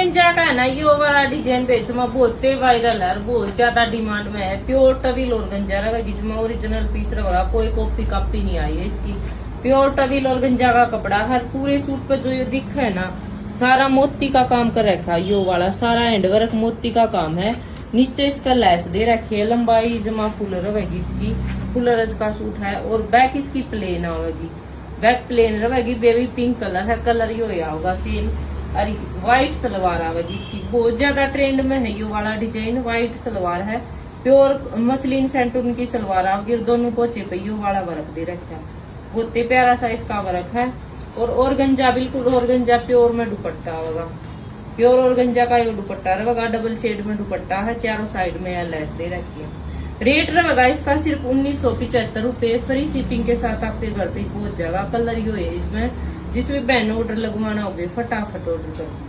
गंजा का है ना, ये वाला डिजाइन बेच में बहुत वायरल है, बहुत ज्यादा डिमांड में है। प्योर टविल और गंजा रहेगी, जिसमें ओरिजिनल पीस रहेगा, कोई कॉपी कापी नहीं आई है इसकी। प्योर टविल और गंजा का कपड़ा है। पूरे सूट पे जो ये दिख है ना, सारा मोती का काम कर रखा है। यो वाला सारा हैंडवर्क मोती का काम है। नीचे इसका लेस दे रखी है, लंबाई जमा फुल रहेगी इसकी, फुल रज का सूट है। और बैक इसकी प्लेन आवेगी, बैक प्लेन रहेगी। बेबी पिंक कलर है, कलर यो होगा सेम। और व्हाइट सलवार आवेगी इसकी, बहुत ज्यादा ट्रेंड में है ये वाला डिजाइन। व्हाइट सलवार है, प्योर मसलिन सेंटून की सलवार आवेगी। और दोनों पोचे पे यो वाला वर्क दे रखा है, बहुत ही प्यारा सा इसका वर्क है। और गंजा बिल्कुल और गंजा प्योर में दुपट्टा होगा, प्योर और गंजा का ये दुपट्टा रहेगा। डबल शेड में दुपट्टा है, चारों साइड में लेस दे रखी है। रेट रहेगा इसका सिर्फ 1975 रूपये, फ्री शिपिंग के साथ आपके घर तक पहुंच जाएगा। कलर यो है इसमें, जिसमें बहन ऑर्डर लगवाना होगा फटाफट ऑर्डर करो।